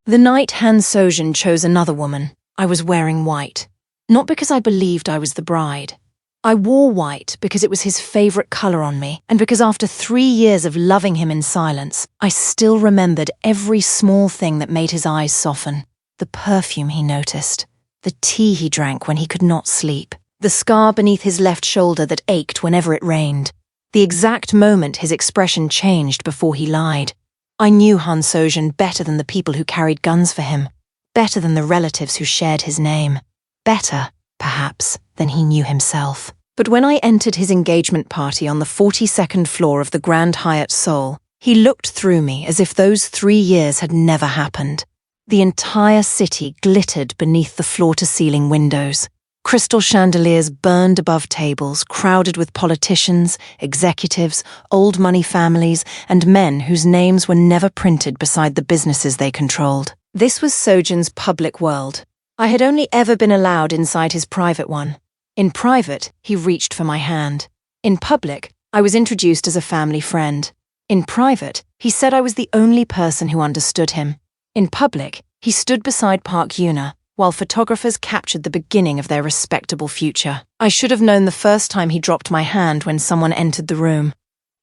The night Han Sojin chose another woman, I was wearing white. Not because I believed I was the bride. I wore white because it was his favorite color on me, and because after 3 years of loving him in silence, I still remembered every small thing that made his eyes soften. The perfume he noticed, the tea he drank when he could not sleep, the scar beneath his left shoulder that ached whenever it rained, the exact moment his expression changed before he lied. I knew Han Sojin better than the people who carried guns for him, better than the relatives who shared his name, better, perhaps, than he knew himself. But when I entered his engagement party on the 42nd floor of the Grand Hyatt Seoul, he looked through me as if those 3 years had never happened. The entire city glittered beneath the floor-to-ceiling windows. Crystal chandeliers burned above tables, crowded with politicians, executives, old money families, and men whose names were never printed beside the businesses they controlled. This was Sojin's public world. I had only ever been allowed inside his private one. In private, he reached for my hand. In public, I was introduced as a family friend. In private, he said I was the only person who understood him. In public, he stood beside Park Yuna, while photographers captured the beginning of their respectable future. I should have known the first time he dropped my hand when someone entered the room.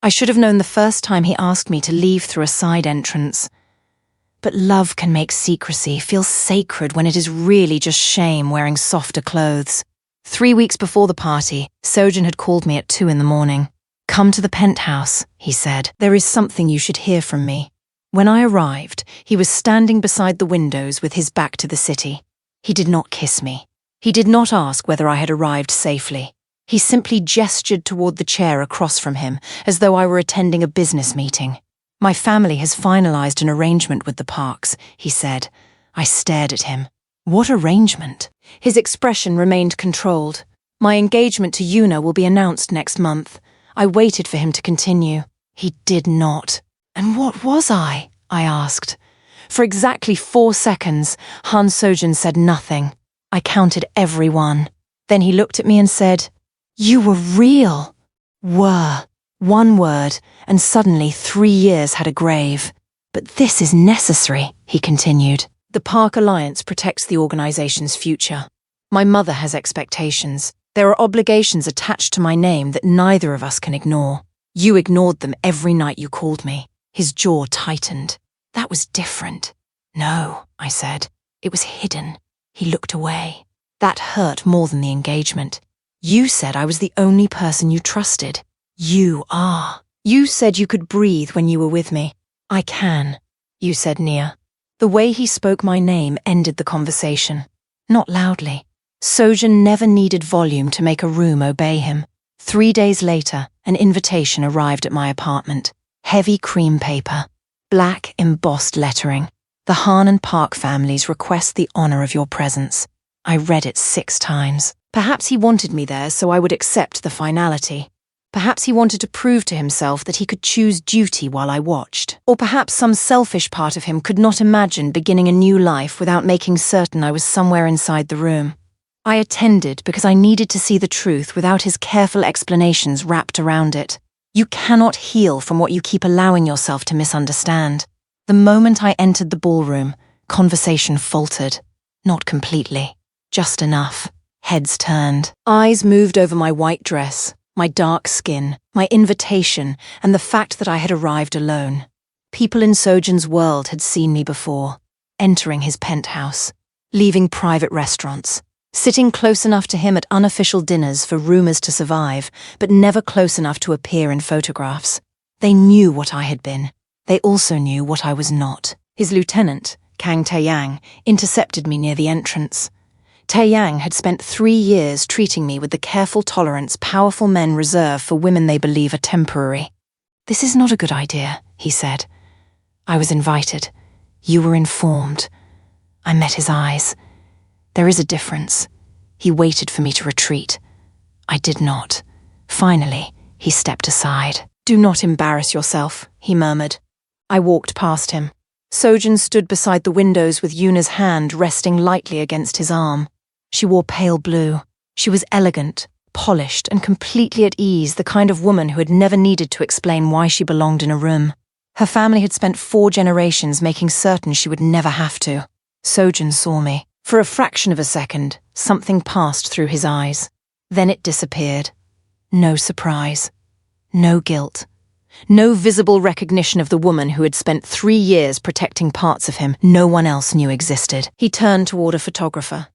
I should have known the first time he asked me to leave through a side entrance. But love can make secrecy feel sacred when it is really just shame wearing softer clothes. 3 weeks before the party, Sojin had called me at 2 in the morning. "Come to the penthouse," he said. "There is something you should hear from me." When I arrived, he was standing beside the windows with his back to the city. He did not kiss me. He did not ask whether I had arrived safely. He simply gestured toward the chair across from him, as though I were attending a business meeting. "My family has finalized an arrangement with the Parks," he said. I stared at him. What arrangement? His expression remained controlled. "My engagement to Yuna will be announced next month." I waited for him to continue. He did not. "And what was I?" I asked. For exactly 4 seconds, Han Sojin said nothing. I counted every one. Then he looked at me and said, "You were real." Were. One word, and suddenly 3 years had a grave. "But this is necessary," he continued. "The Park Alliance protects the organization's future. My mother has expectations. There are obligations attached to my name that neither of us can ignore. You ignored them every night you called me." His jaw tightened. "That was different." "No," I said. "It was hidden." He looked away. "That hurt more than the engagement. You said I was the only person you trusted. You are. You said you could breathe when you were with me. I can," you said, Nia. The way he spoke my name ended the conversation. Not loudly. Sojin never needed volume to make a room obey him. 3 days later, an invitation arrived at my apartment. Heavy cream paper. Black embossed lettering. "The Han and Park families request the honor of your presence." I read it 6 times. Perhaps he wanted me there so I would accept the finality. Perhaps he wanted to prove to himself that he could choose duty while I watched. Or perhaps some selfish part of him could not imagine beginning a new life without making certain I was somewhere inside the room. I attended because I needed to see the truth without his careful explanations wrapped around it. You cannot heal from what you keep allowing yourself to misunderstand. The moment I entered the ballroom, conversation faltered. Not completely. Just enough. Heads turned. Eyes moved over my white dress, my dark skin, my invitation, and the fact that I had arrived alone. People in Sojin's world had seen me before, entering his penthouse, leaving private restaurants, sitting close enough to him at unofficial dinners for rumors to survive, but never close enough to appear in photographs. They knew what I had been. They also knew what I was not. His lieutenant, Kang Taeyang, intercepted me near the entrance. Taeyang had spent 3 years treating me with the careful tolerance powerful men reserve for women they believe are temporary. "This is not a good idea," he said. I was invited. You were informed. I met his eyes. There is a difference. He waited for me to retreat. I did not. Finally, he stepped aside. "Do not embarrass yourself," he murmured. I walked past him. Sojin stood beside the windows with Yuna's hand resting lightly against his arm. She wore pale blue. She was elegant, polished, and completely at ease, the kind of woman who had never needed to explain why she belonged in a room. Her family had spent 4 generations making certain she would never have to. Sojin saw me. For a fraction of a second, something passed through his eyes. Then it disappeared. No surprise. No guilt. No visible recognition of the woman who had spent 3 years protecting parts of him no one else knew existed. He turned toward a photographer.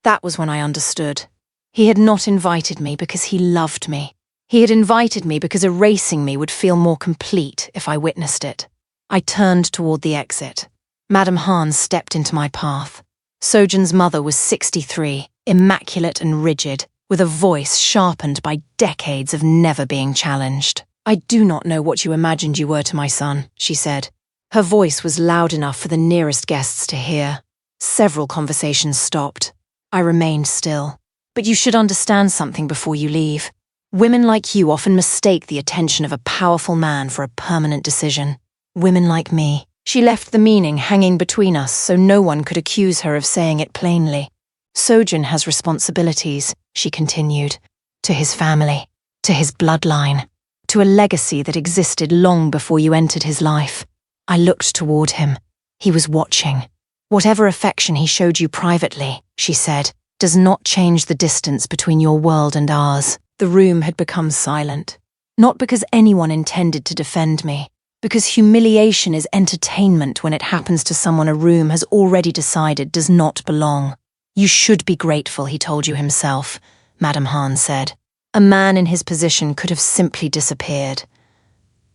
That was when I understood. He had not invited me because he loved me. He had invited me because erasing me would feel more complete if I witnessed it. I turned toward the exit. Madame Han stepped into my path. Sojin's mother was 63, immaculate and rigid, with a voice sharpened by decades of never being challenged. "I do not know what you imagined you were to my son," she said. Her voice was loud enough for the nearest guests to hear. Several conversations stopped. I remained still. "But you should understand something before you leave. Women like you often mistake the attention of a powerful man for a permanent decision. Women like me." She left the meaning hanging between us so no one could accuse her of saying it plainly. "Sojin has responsibilities," she continued, "to his family, to his bloodline, to a legacy that existed long before you entered his life." I looked toward him. He was watching. "Whatever affection he showed you privately," she said, "does not change the distance between your world and ours." The room had become silent. Not because anyone intended to defend me, because humiliation is entertainment when it happens to someone a room has already decided does not belong. "You should be grateful he told you himself," Madame Han said. "A man in his position could have simply disappeared."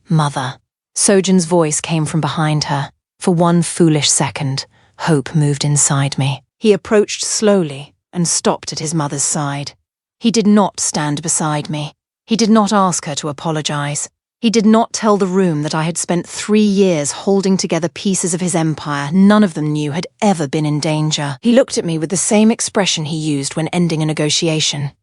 "Mother." Sojin's voice came from behind her. For one foolish second, hope moved inside me. He approached slowly and stopped at his mother's side. He did not stand beside me. He did not ask her to apologize. He did not tell the room that I had spent 3 years holding together pieces of his empire none of them knew had ever been in danger. He looked at me with the same expression he used when ending a negotiation.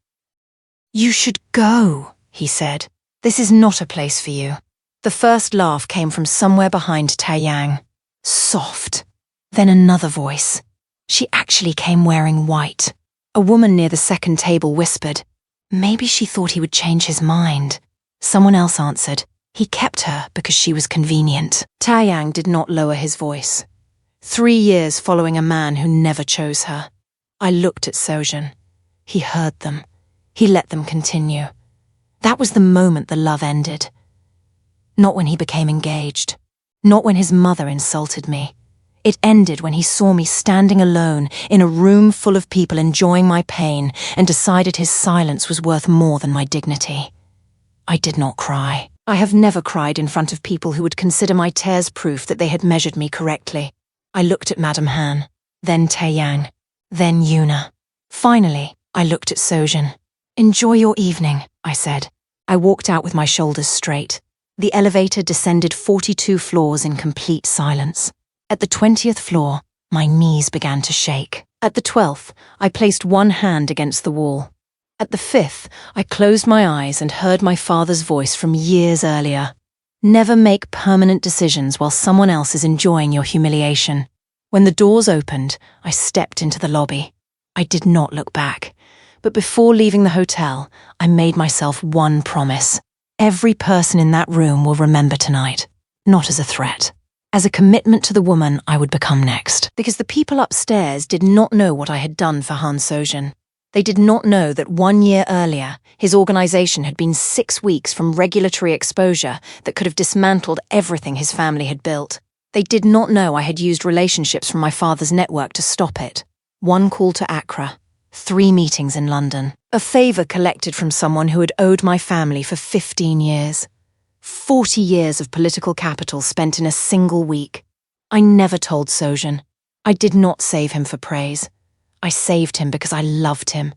"You should go," he said. "This is not a place for you." The first laugh came from somewhere behind Taeyang. Soft. Then another voice. She actually came wearing white. A woman near the second table whispered. Maybe she thought he would change his mind. Someone else answered. He kept her because she was convenient. Taeyang did not lower his voice. 3 years following a man who never chose her. I looked at Sojin. He heard them. He let them continue. That was the moment the love ended. Not when he became engaged. Not when his mother insulted me. It ended when he saw me standing alone in a room full of people enjoying my pain and decided his silence was worth more than my dignity. I did not cry. I have never cried in front of people who would consider my tears proof that they had measured me correctly. I looked at Madame Han, then Taeyang, then Yuna. Finally, I looked at Sojin. "Enjoy your evening," I said. I walked out with my shoulders straight. The elevator descended 42 floors in complete silence. At the 20th floor, my knees began to shake. At the 12th, I placed one hand against the wall. At the 5th, I closed my eyes and heard my father's voice from years earlier. Never make permanent decisions while someone else is enjoying your humiliation. When the doors opened, I stepped into the lobby. I did not look back. But before leaving the hotel, I made myself one promise. Every person in that room will remember tonight, not as a threat. As a commitment to the woman I would become next. Because the people upstairs did not know what I had done for Han Sojin. They did not know that 1 year earlier, his organization had been 6 weeks from regulatory exposure that could have dismantled everything his family had built. They did not know I had used relationships from my father's network to stop it. 1 call to Accra, 3 meetings in London. A favor collected from someone who had owed my family for 15 years. 40 years of political capital spent in a single week. I never told Sojin. I did not save him for praise. I saved him because I loved him.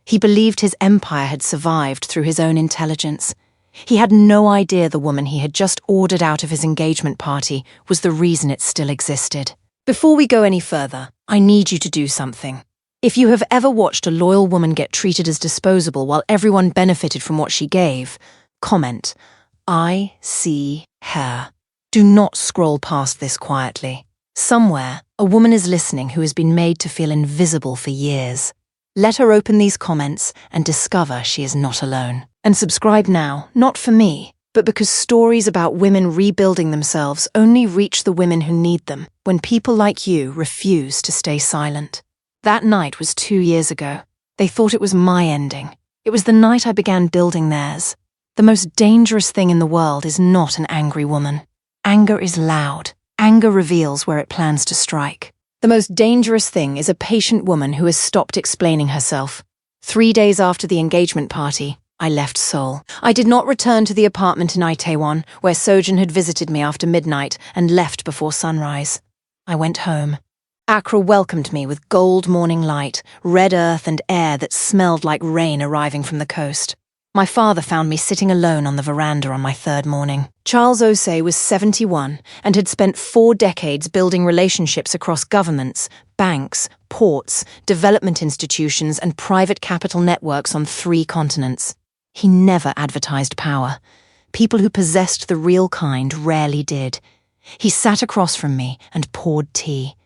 He believed his empire had survived through his own intelligence. He had no idea the woman he had just ordered out of his engagement party was the reason it still existed. Before we go any further, I need you to do something. If you have ever watched a loyal woman get treated as disposable while everyone benefited from what she gave, comment, "I see her." Do not scroll past this quietly. Somewhere, a woman is listening who has been made to feel invisible for years. Let her open these comments and discover she is not alone. And subscribe now, not for me, but because stories about women rebuilding themselves only reach the women who need them when people like you refuse to stay silent. That night was 2 years ago. They thought it was my ending. It was the night I began building theirs. The most dangerous thing in the world is not an angry woman. Anger is loud. Anger reveals where it plans to strike. The most dangerous thing is a patient woman who has stopped explaining herself. 3 days after the engagement party, I left Seoul. I did not return to the apartment in Itaewon, where Sojin had visited me after midnight and left before sunrise. I went home. Accra welcomed me with gold morning light, red earth and air that smelled like rain arriving from the coast. My father found me sitting alone on the veranda on my 3rd morning. Charles Osei was 71 and had spent 4 decades building relationships across governments, banks, ports, development institutions and private capital networks on 3 continents. He never advertised power. People who possessed the real kind rarely did. He sat across from me and poured tea.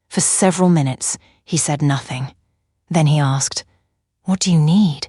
For several minutes, he said nothing. Then he asked, "What do you need?"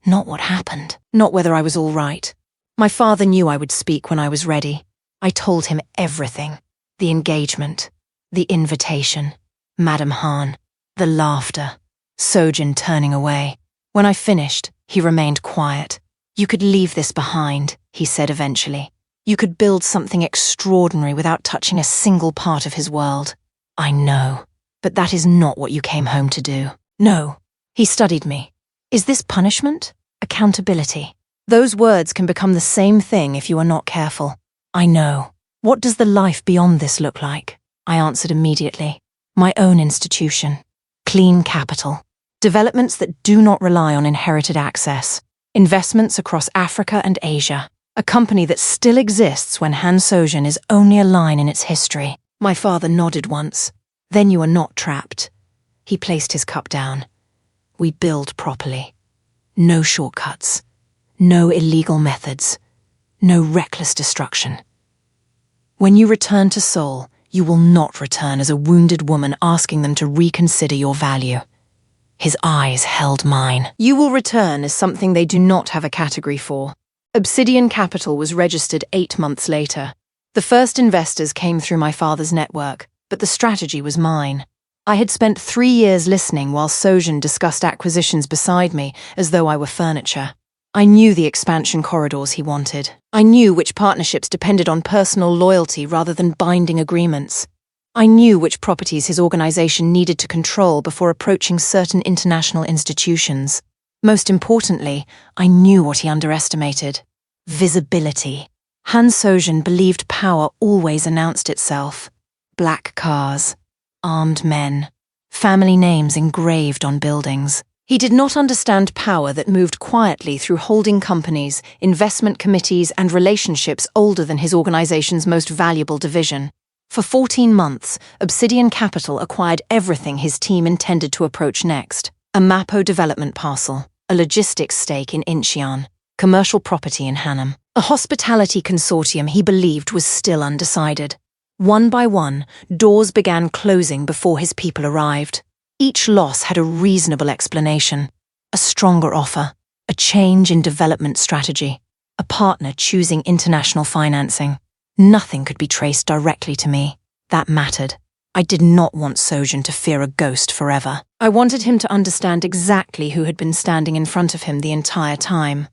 Not what happened, not whether I was all right. My father knew I would speak when I was ready. I told him everything. The engagement, the invitation, Madame Han, the laughter, Sojin turning away. When I finished, he remained quiet. "You could leave this behind," he said eventually. "You could build something extraordinary without touching a single part of his world." "I know, but that is not what you came home to do." "No." He studied me. "Is this punishment? Accountability? Those words can become the same thing if you are not careful." "I know. What does the life beyond this look like?" I answered immediately. "My own institution. Clean capital. Developments that do not rely on inherited access. Investments across Africa and Asia. A company that still exists when Han Sojin is only a line in its history." My father nodded once. "Then you are not trapped." He placed his cup down. "We build properly. No shortcuts. No illegal methods. No reckless destruction. When you return to Seoul, you will not return as a wounded woman asking them to reconsider your value." His eyes held mine. "You will return as something they do not have a category for." Obsidian Capital was registered 8 months later. The first investors came through my father's network, but the strategy was mine. I had spent 3 years listening while Sojin discussed acquisitions beside me as though I were furniture. I knew the expansion corridors he wanted. I knew which partnerships depended on personal loyalty rather than binding agreements. I knew which properties his organization needed to control before approaching certain international institutions. Most importantly, I knew what he underestimated: visibility. Han Sojin believed power always announced itself. Black cars, armed men, family names engraved on buildings. He did not understand power that moved quietly through holding companies, investment committees, and relationships older than his organization's most valuable division. For 14 months, Obsidian Capital acquired everything his team intended to approach next: a Mapo development parcel, a logistics stake in Incheon, commercial property in Hannam, a hospitality consortium he believed was still undecided. One by one, doors began closing before his people arrived. Each loss had a reasonable explanation: a stronger offer, a change in development strategy, a partner choosing international financing. Nothing could be traced directly to me. That mattered. I did not want Sojin to fear a ghost forever. I wanted him to understand exactly who had been standing in front of him the entire time.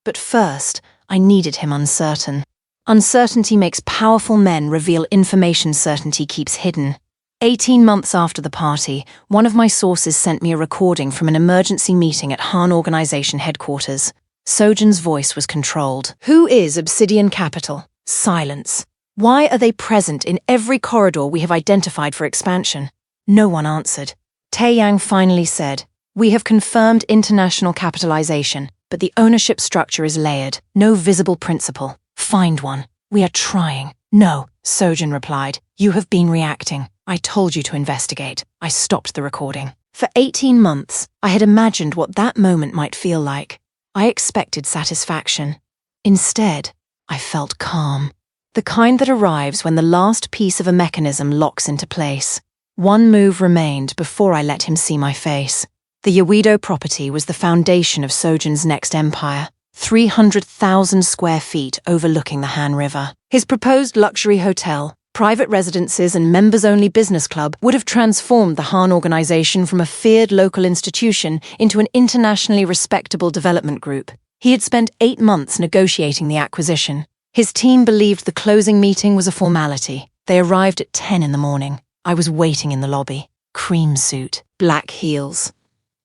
But first, I needed him uncertain. Uncertainty makes powerful men reveal information certainty keeps hidden. 18 months after the party, one of my sources sent me a recording from an emergency meeting at Han Organization headquarters. Sojin's voice was controlled. "Who is Obsidian Capital?" Silence. "Why are they present in every corridor we have identified for expansion?" No one answered. Taeyang finally said, "We have confirmed international capitalization, but the ownership structure is layered. No visible principal. Find one. We are trying." "No," Sojin replied. "You have been reacting. I told you to investigate." I stopped the recording. For 18 months, I had imagined what that moment might feel like. I expected satisfaction. Instead, I felt calm. The kind that arrives when the last piece of a mechanism locks into place. One move remained before I let him see my face. The Yawido property was the foundation of Sojin's next empire. 300,000 square feet overlooking the Han River. His proposed luxury hotel, private residences and members-only business club would have transformed the Han organization from a feared local institution into an internationally respectable development group. He had spent 8 months negotiating the acquisition. His team believed the closing meeting was a formality. They arrived at 10 in the morning. I was waiting in the lobby. Cream suit, black heels.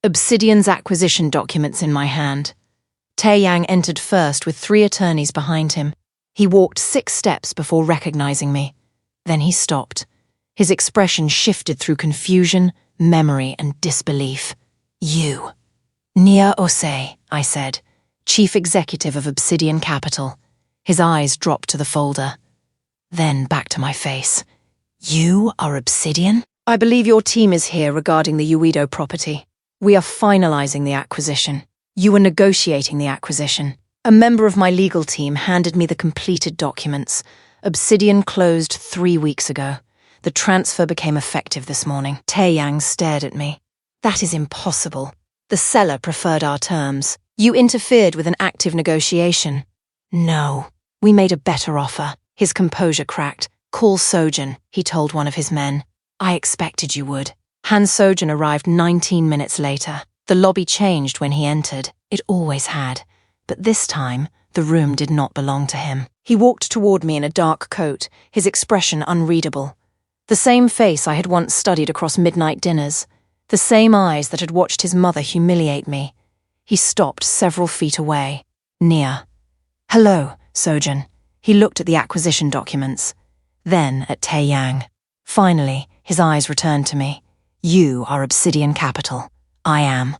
Obsidian's acquisition documents in my hand. Taeyang entered first with 3 attorneys behind him. He walked 6 steps before recognizing me. Then he stopped. His expression shifted through confusion, memory, and disbelief. You. Nia Osei, I said, Chief Executive of Obsidian Capital. His eyes dropped to the folder. Then back to my face. You are Obsidian? I believe your team is here regarding the Uedo property. We are finalizing the acquisition. You were negotiating the acquisition. A member of my legal team handed me the completed documents. Obsidian closed 3 weeks ago. The transfer became effective this morning. Taeyang stared at me. That is impossible. The seller preferred our terms. You interfered with an active negotiation. No, we made a better offer. His composure cracked. Call Sojin, he told one of his men. I expected you would. Han Sojin arrived 19 minutes later. The lobby changed when he entered. It always had. But this time, the room did not belong to him. He walked toward me in a dark coat, his expression unreadable. The same face I had once studied across midnight dinners. The same eyes that had watched his mother humiliate me. He stopped several feet away. Nia. Hello, Sojin. He looked at the acquisition documents. Then at Taeyang. Finally, his eyes returned to me. You are Obsidian Capital. I am.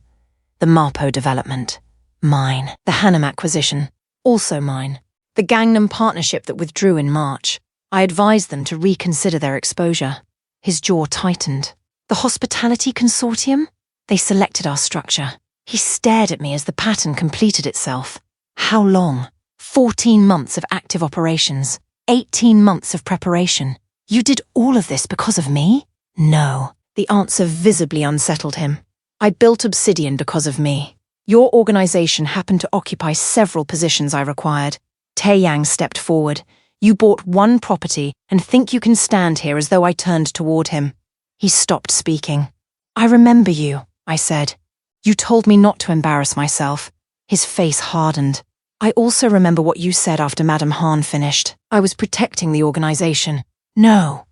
The Mapo development. Mine. The Hanam acquisition. Also mine. The Gangnam partnership that withdrew in March. I advised them to reconsider their exposure. His jaw tightened. The Hospitality Consortium? They selected our structure. He stared at me as the pattern completed itself. How long? 14 months of active operations. 18 months of preparation. You did all of this because of me? No. The answer visibly unsettled him. I built Obsidian because of me. Your organization happened to occupy several positions I required. Taeyang stepped forward. You bought one property and think you can stand here as though I turned toward him. He stopped speaking. I remember you, I said. You told me not to embarrass myself. His face hardened. I also remember what you said after Madame Han finished. I was protecting the organization. No.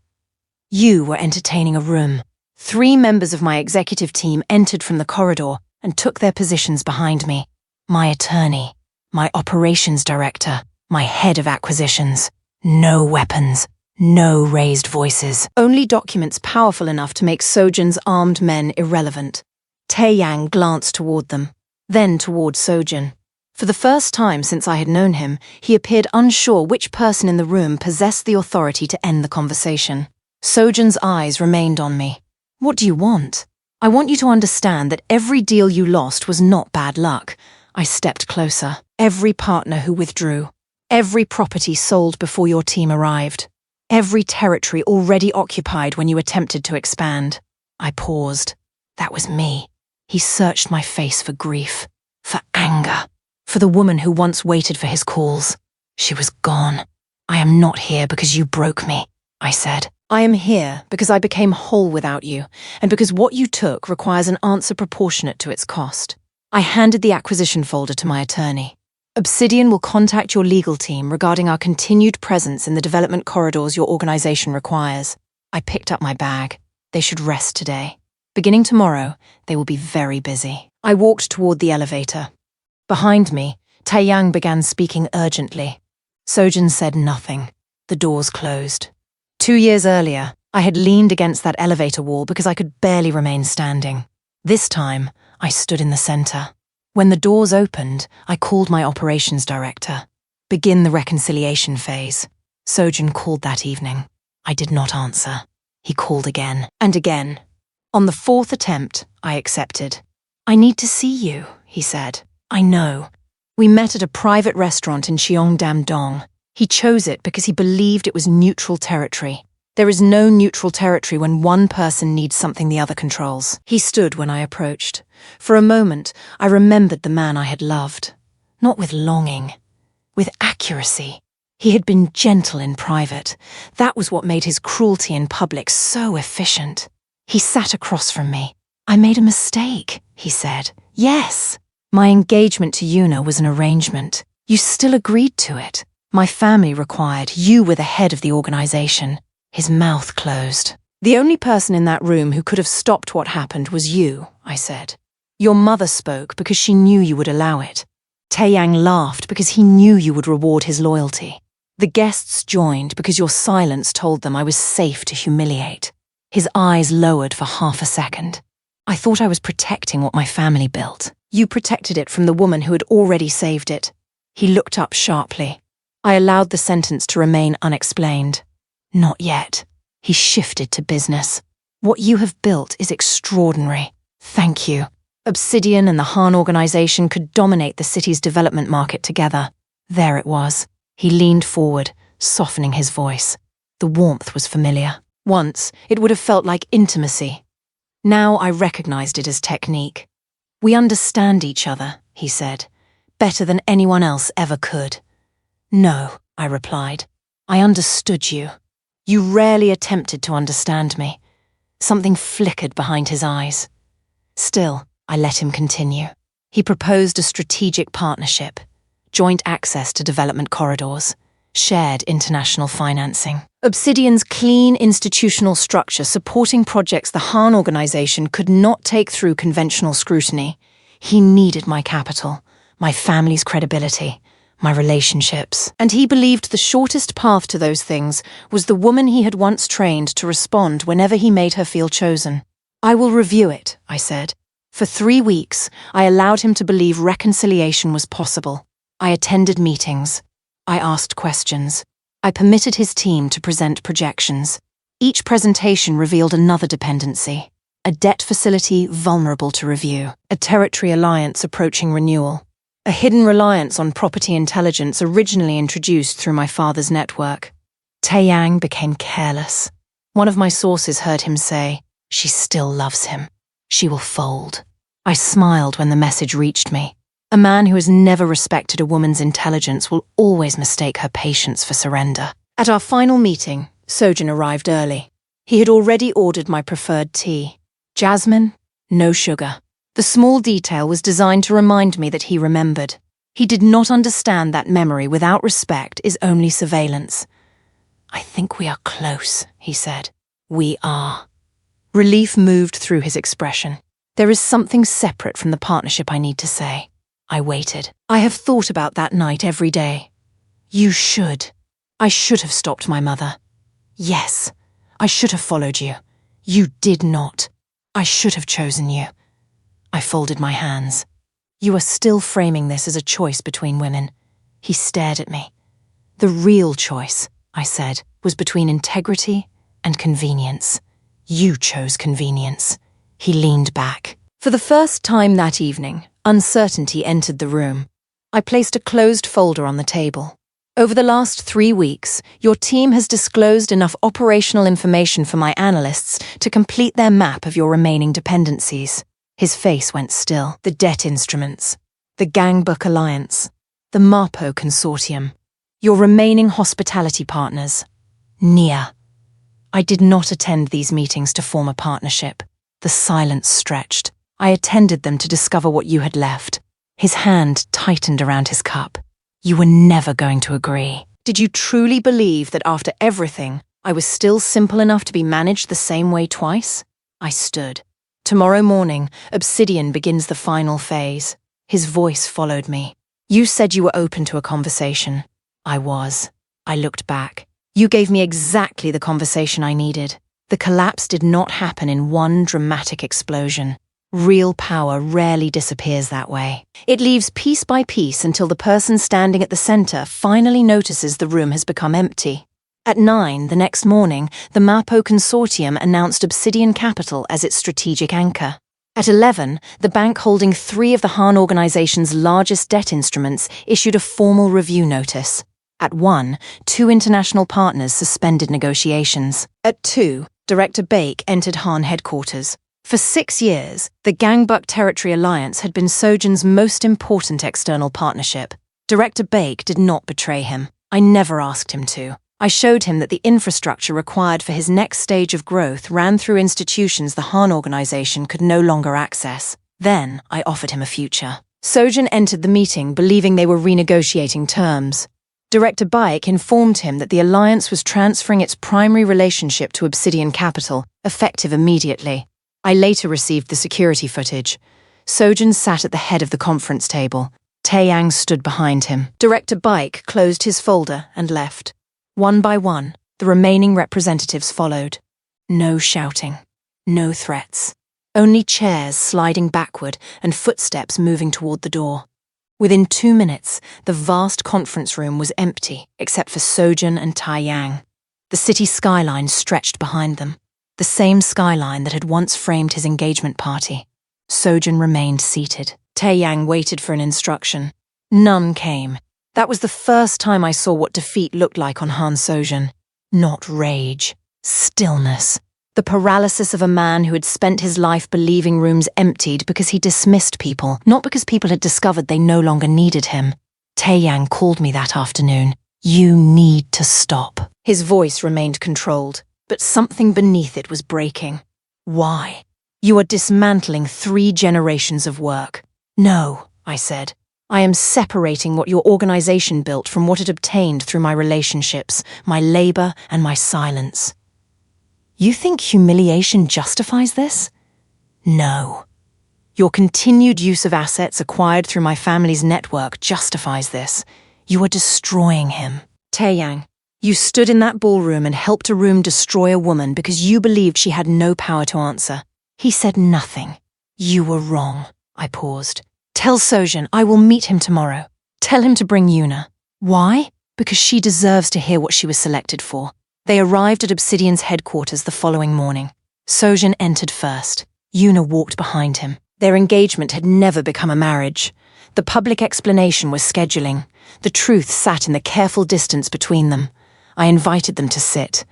You were entertaining a room. 3 members of my executive team entered from the corridor and took their positions behind me. My attorney, my operations director, my head of acquisitions. No weapons, no raised voices. Only documents powerful enough to make Sojin's armed men irrelevant. Taeyang glanced toward them, then toward Sojin. For the first time since I had known him, he appeared unsure which person in the room possessed the authority to end the conversation. Sojin's eyes remained on me. What do you want? I want you to understand that every deal you lost was not bad luck. I stepped closer. Every partner who withdrew. Every property sold before your team arrived. Every territory already occupied when you attempted to expand. I paused. That was me. He searched my face for grief, for anger, for the woman who once waited for his calls. She was gone. I am not here because you broke me, I said. I am here because I became whole without you, and because what you took requires an answer proportionate to its cost. I handed the acquisition folder to my attorney. Obsidian will contact your legal team regarding our continued presence in the development corridors your organization requires. I picked up my bag. They should rest today. Beginning tomorrow, they will be very busy. I walked toward the elevator. Behind me, Taeyang began speaking urgently. Sojin said nothing. The doors closed. 2 years earlier, I had leaned against that elevator wall because I could barely remain standing. This time, I stood in the center. When the doors opened, I called my operations director. Begin the reconciliation phase. Sojin called that evening. I did not answer. He called again and again. On the 4th attempt, I accepted. I need to see you, he said. I know. We met at a private restaurant in Cheongdam-dong. He chose it because he believed it was neutral territory. There is no neutral territory when one person needs something the other controls. He stood when I approached. For a moment, I remembered the man I had loved. Not with longing, with accuracy. He had been gentle in private. That was what made his cruelty in public so efficient. He sat across from me. "I made a mistake," he said. "Yes. My engagement to Una was an arrangement. You still agreed to it. My family required. You were the head of the organization." His mouth closed. "The only person in that room who could have stopped what happened was you," I said. "Your mother spoke because she knew you would allow it. Taeyang laughed because he knew you would reward his loyalty. The guests joined because your silence told them I was safe to humiliate." His eyes lowered for half a second. "I thought I was protecting what my family built. You protected it from the woman who had already saved it." He looked up sharply. I allowed the sentence to remain unexplained. "Not yet." He shifted to business. "What you have built is extraordinary. Thank you. Obsidian and the Han organization could dominate the city's development market together." There it was. He leaned forward, softening his voice. The warmth was familiar. Once, it would have felt like intimacy. Now I recognized it as technique. "We understand each other," he said, "better than anyone else ever could." "No," I replied. "I understood you. You rarely attempted to understand me." Something flickered behind his eyes. Still, I let him continue. He proposed a strategic partnership, joint access to development corridors, shared international financing. Obsidian's clean institutional structure supporting projects the Han organization could not take through conventional scrutiny. He needed my capital, my family's credibility, my relationships. And he believed the shortest path to those things was the woman he had once trained to respond whenever he made her feel chosen. "I will review it," I said. For 3 weeks, I allowed him to believe reconciliation was possible. I attended meetings. I asked questions. I permitted his team to present projections. Each presentation revealed another dependency. A debt facility vulnerable to review. A territory alliance approaching renewal. A hidden reliance on property intelligence originally introduced through my father's network. Taeyang became careless. One of my sources heard him say, "She still loves him. She will fold." I smiled when the message reached me. A man who has never respected a woman's intelligence will always mistake her patience for surrender. At our final meeting, Sojin arrived early. He had already ordered my preferred tea. Jasmine, no sugar. The small detail was designed to remind me that he remembered. He did not understand that memory without respect is only surveillance. "I think we are close," he said. "We are." Relief moved through his expression. "There is something separate from the partnership I need to say." I waited. "I have thought about that night every day." "You should." "I should have stopped my mother." "Yes, I should have followed you." "You did not." "I should have chosen you." I folded my hands. "You are still framing this as a choice between women." He stared at me. "The real choice," I said, "was between integrity and convenience. You chose convenience." He leaned back. For the first time that evening, uncertainty entered the room. I placed a closed folder on the table. "Over the last 3 weeks, your team has disclosed enough operational information for my analysts to complete their map of your remaining dependencies." His face went still. "The debt instruments, the Gangbook Alliance, the MAPO Consortium, your remaining hospitality partners, Nia." I did not attend these meetings to form a partnership. The silence stretched. "I attended them to discover what you had left." His hand tightened around his cup. "You were never going to agree. Did you truly believe that after everything, I was still simple enough to be managed the same way twice?" I stood. "Tomorrow morning, Obsidian begins the final phase." His voice followed me. "You said you were open to a conversation." I was. I looked back. "You gave me exactly the conversation I needed." The collapse did not happen in one dramatic explosion. Real power rarely disappears that way. It leaves piece by piece until the person standing at the center finally notices the room has become empty. At 9 the next morning, the MAPO Consortium announced Obsidian Capital as its strategic anchor. At 11, the bank holding 3 of the Han organization's largest debt instruments issued a formal review notice. At 1, 2 international partners suspended negotiations. At 2, Director Bake entered Han headquarters. For 6 years, the Gangbuk Territory Alliance had been Sojin's most important external partnership. Director Baek did not betray him. I never asked him to. I showed him that the infrastructure required for his next stage of growth ran through institutions the Han organization could no longer access. Then I offered him a future. Sojin entered the meeting believing they were renegotiating terms. Director Baek informed him that the alliance was transferring its primary relationship to Obsidian Capital, effective immediately. I later received the security footage. Sojin sat at the head of the conference table. Taeyang stood behind him. Director Baek closed his folder and left. One by one, the remaining representatives followed. No shouting. No threats. Only chairs sliding backward and footsteps moving toward the door. Within 2 minutes, the vast conference room was empty, except for Sojin and Taeyang. The city skyline stretched behind them, the same skyline that had once framed his engagement party. Sojin remained seated. Taeyang waited for an instruction. None came. That was the first time I saw what defeat looked like on Han Sojin. Not rage. Stillness. The paralysis of a man who had spent his life believing rooms emptied because he dismissed people, not because people had discovered they no longer needed him. Taeyang called me that afternoon. You need to stop. His voice remained controlled, but something beneath it was breaking. Why? You are dismantling 3 generations of work. No, I said. I am separating what your organization built from what it obtained through my relationships, my labor, and my silence. You think humiliation justifies this? No. Your continued use of assets acquired through my family's network justifies this. You are destroying him. Taeyang, you stood in that ballroom and helped a room destroy a woman because you believed she had no power to answer. He said nothing. You were wrong. I paused. Tell Sojin I will meet him tomorrow. Tell him to bring Yuna. Why? Because she deserves to hear what she was selected for. They arrived at Obsidian's headquarters the following morning. Sojin entered first. Yuna walked behind him. Their engagement had never become a marriage. The public explanation was scheduling. The truth sat in the careful distance between them. I invited them to sit.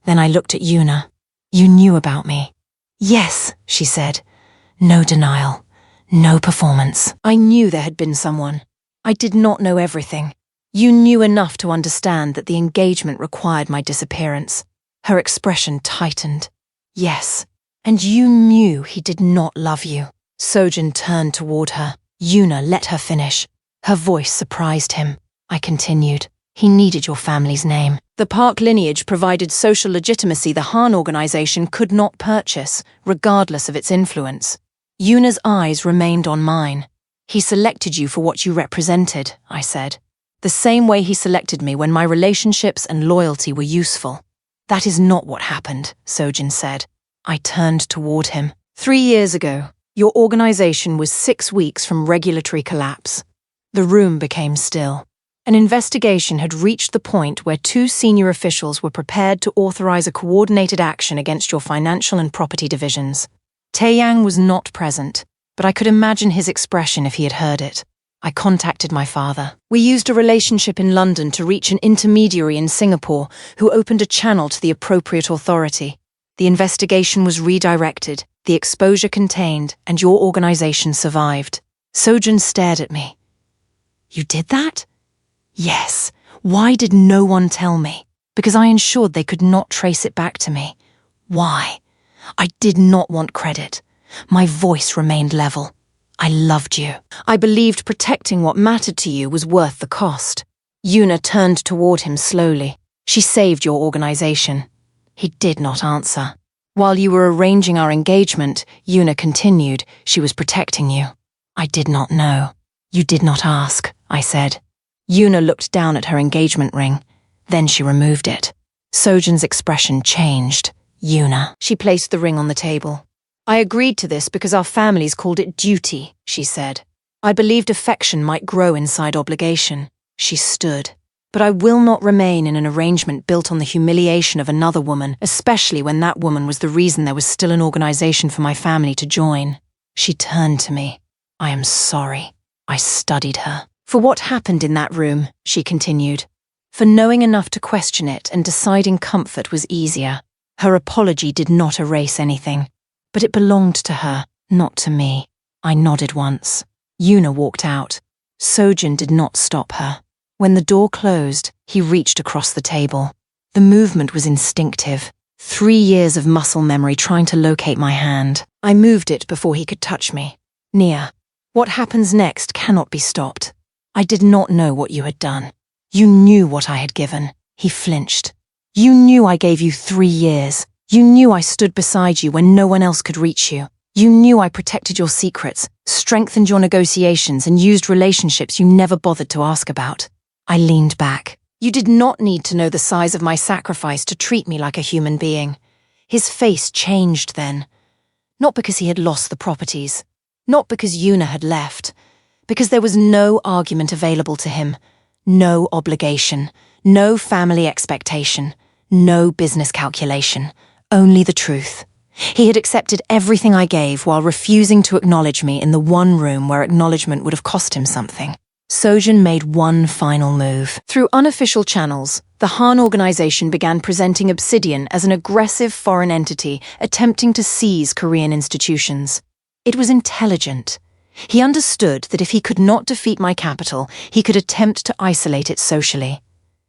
Then I looked at Yuna. You knew about me. Yes, she said. No denial. No performance. I knew there had been someone. I did not know everything. You knew enough to understand that the engagement required my disappearance. Her expression tightened. Yes, and you knew he did not love you. Sojin turned toward her. Yuna let her finish. Her voice surprised him. I continued. He needed your family's name. The Park lineage provided social legitimacy the Han organization could not purchase, regardless of its influence. Yuna's eyes remained on mine. He selected you for what you represented, I said. The same way he selected me when my relationships and loyalty were useful. That is not what happened, Sojin said. I turned toward him. 3 years ago, your organization was 6 weeks from regulatory collapse. The room became still. An investigation had reached the point where 2 senior officials were prepared to authorize a coordinated action against your financial and property divisions. Taeyang was not present, but I could imagine his expression if he had heard it. I contacted my father. We used a relationship in London to reach an intermediary in Singapore who opened a channel to the appropriate authority. The investigation was redirected, the exposure contained, and your organization survived. Sojin stared at me. You did that? Yes. Why did no one tell me? Because I ensured they could not trace it back to me. Why? I did not want credit. My voice remained level. I loved you. I believed protecting what mattered to you was worth the cost. Yuna turned toward him slowly. She saved your organization. He did not answer. While you were arranging our engagement, Yuna continued, she was protecting you. I did not know. You did not ask, I said. Yuna looked down at her engagement ring. Then she removed it. Sojin's expression changed. Yuna. She placed the ring on the table. I agreed to this because our families called it duty, she said. I believed affection might grow inside obligation. She stood. But I will not remain in an arrangement built on the humiliation of another woman, especially when that woman was the reason there was still an organization for my family to join. She turned to me. I am sorry. I studied her. For what happened in that room, she continued. For knowing enough to question it and deciding comfort was easier. Her apology did not erase anything. But it belonged to her, not to me. I nodded once. Yuna walked out. Sojin did not stop her. When the door closed, he reached across the table. The movement was instinctive. 3 years of muscle memory trying to locate my hand. I moved it before he could touch me. Nia, what happens next cannot be stopped. I did not know what you had done. You knew what I had given. He flinched. You knew I gave you 3 years. You knew I stood beside you when no one else could reach you. You knew I protected your secrets, strengthened your negotiations, and used relationships you never bothered to ask about. I leaned back. You did not need to know the size of my sacrifice to treat me like a human being. His face changed then. Not because he had lost the properties. Not because Yuna had left. Because there was no argument available to him. No obligation. No family expectation. No business calculation. Only the truth. He had accepted everything I gave while refusing to acknowledge me in the one room where acknowledgement would have cost him something. Sojin made one final move. Through unofficial channels, the Han organization began presenting Obsidian as an aggressive foreign entity attempting to seize Korean institutions. It was intelligent. He understood that if he could not defeat my capital, he could attempt to isolate it socially.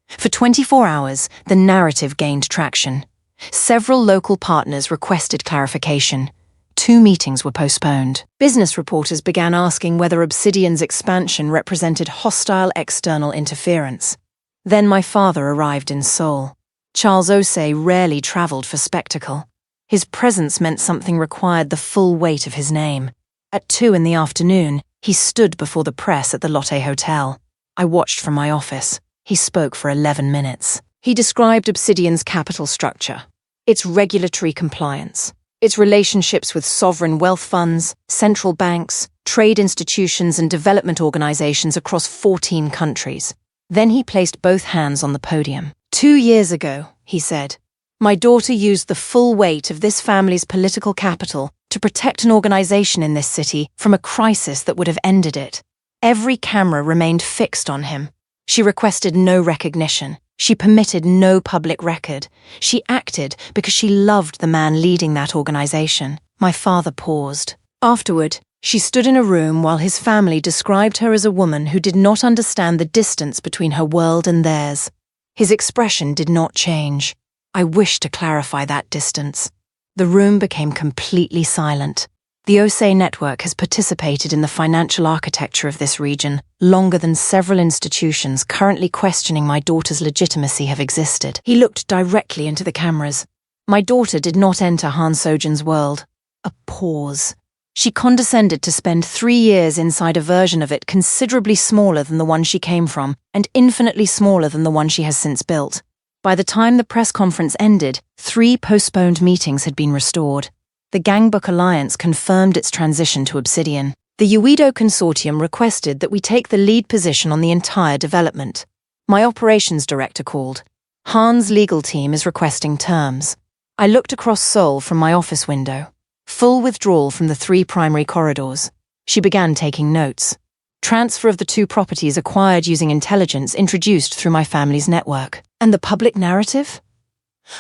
For 24 hours, the narrative gained traction. Several local partners requested clarification. 2 meetings were postponed. Business reporters began asking whether Obsidian's expansion represented hostile external interference. Then my father arrived in Seoul. Charles Osei rarely traveled for spectacle. His presence meant something required the full weight of his name. At 2 in the afternoon, he stood before the press at the Lotte Hotel. I watched from my office. He spoke for 11 minutes. He described Obsidian's capital structure, its regulatory compliance, its relationships with sovereign wealth funds, central banks, trade institutions and development organizations across 14 countries. Then he placed both hands on the podium. 2 years ago, he said, my daughter used the full weight of this family's political capital to protect an organization in this city from a crisis that would have ended it. Every camera remained fixed on him. She requested no recognition. She permitted no public record. She acted because she loved the man leading that organization. My father paused. Afterward, she stood in a room while his family described her as a woman who did not understand the distance between her world and theirs. His expression did not change. I wished to clarify that distance. The room became completely silent. The Osei network has participated in the financial architecture of this region longer than several institutions currently questioning my daughter's legitimacy have existed. He looked directly into the cameras. My daughter did not enter Han Sojin's world. A pause. She condescended to spend 3 years inside a version of it considerably smaller than the one she came from and infinitely smaller than the one she has since built. By the time the press conference ended, 3 postponed meetings had been restored. The Gangbook Alliance confirmed its transition to Obsidian. The Uido Consortium requested that we take the lead position on the entire development. My operations director called. Han's legal team is requesting terms. I looked across Seoul from my office window. Full withdrawal from the 3 primary corridors. She began taking notes. Transfer of the 2 properties acquired using intelligence introduced through my family's network. And the public narrative?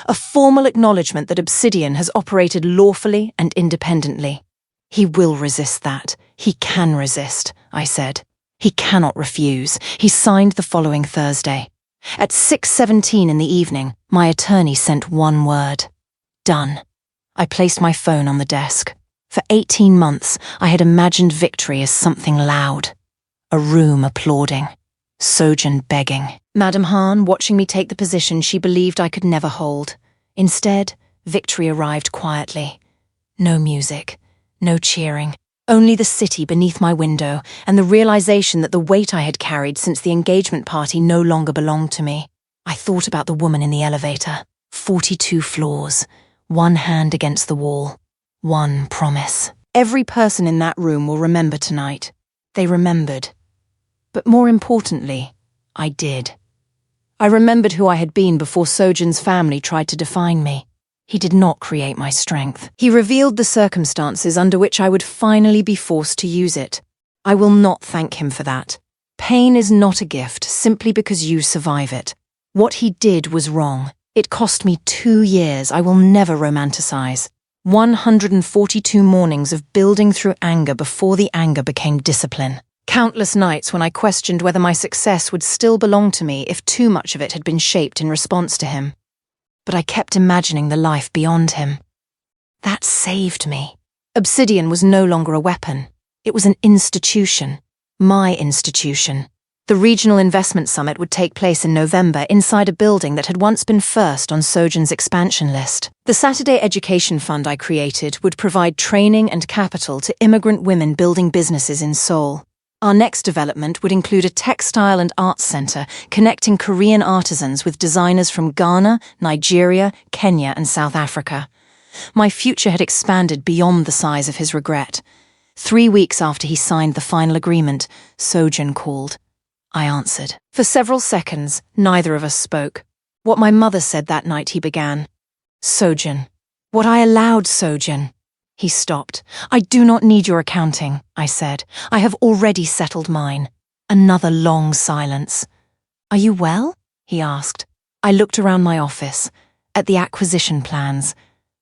A formal acknowledgement that Obsidian has operated lawfully and independently. He will resist that. He can resist, I said. He cannot refuse. He signed the following Thursday. At 6:17 in the evening, my attorney sent one word. Done. I placed my phone on the desk. For 18 months, I had imagined victory as something loud. A room applauding. Sojin begging. Madam Han watching me take the position she believed I could never hold. Instead, victory arrived quietly. No music, no cheering, only the city beneath my window and the realization that the weight I had carried since the engagement party no longer belonged to me. I thought about the woman in the elevator. 42 floors, one hand against the wall, one promise. Every person in that room will remember tonight. They remembered. But more importantly, I did. I remembered who I had been before Sojin's family tried to define me. He did not create my strength. He revealed the circumstances under which I would finally be forced to use it. I will not thank him for that. Pain is not a gift simply because you survive it. What he did was wrong. It cost me 2 years I will never romanticize. 142 mornings of building through anger before the anger became discipline. Countless nights when I questioned whether my success would still belong to me if too much of it had been shaped in response to him. But I kept imagining the life beyond him. That saved me. Obsidian was no longer a weapon. It was an institution. My institution. The Regional Investment Summit would take place in November inside a building that had once been first on Sojin's expansion list. The Saturday Education Fund I created would provide training and capital to immigrant women building businesses in Seoul. Our next development would include a textile and arts center connecting Korean artisans with designers from Ghana, Nigeria, Kenya, and South Africa. My future had expanded beyond the size of his regret. 3 weeks after he signed the final agreement, Sojin called. I answered. For several seconds, neither of us spoke. What my mother said that night, he began. Sojin. What I allowed, Sojin. He stopped. I do not need your accounting, I said. I have already settled mine. Another long silence. Are you well? He asked. I looked around my office, at the acquisition plans,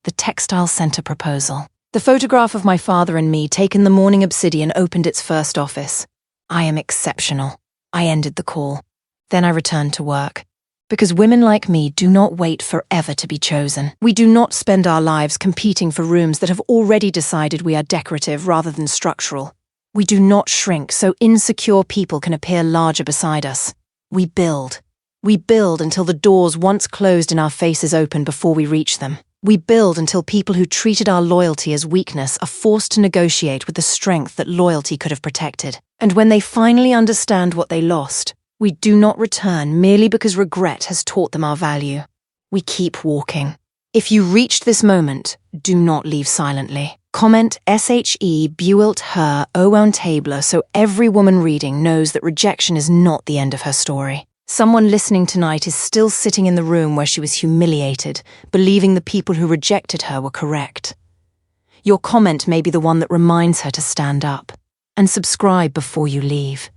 the textile center proposal. The photograph of my father and me taken the morning Obsidian opened its first office. I am exceptional. I ended the call. Then I returned to work. Because women like me do not wait forever to be chosen. We do not spend our lives competing for rooms that have already decided we are decorative rather than structural. We do not shrink so insecure people can appear larger beside us. We build. We build until the doors once closed in our faces open before we reach them. We build until people who treated our loyalty as weakness are forced to negotiate with the strength that loyalty could have protected. And when they finally understand what they lost, we do not return merely because regret has taught them our value. We keep walking. If you reached this moment, do not leave silently. Comment SHE built her own table so every woman reading knows that rejection is not the end of her story. Someone listening tonight is still sitting in the room where she was humiliated, believing the people who rejected her were correct. Your comment may be the one that reminds her to stand up. And subscribe before you leave.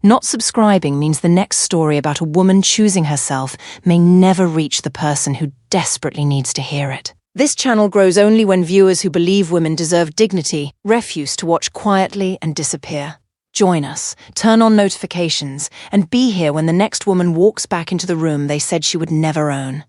Not subscribing means the next story about a woman choosing herself may never reach the person who desperately needs to hear it. This channel grows only when viewers who believe women deserve dignity refuse to watch quietly and disappear. Join us, turn on notifications, and be here when the next woman walks back into the room they said she would never own.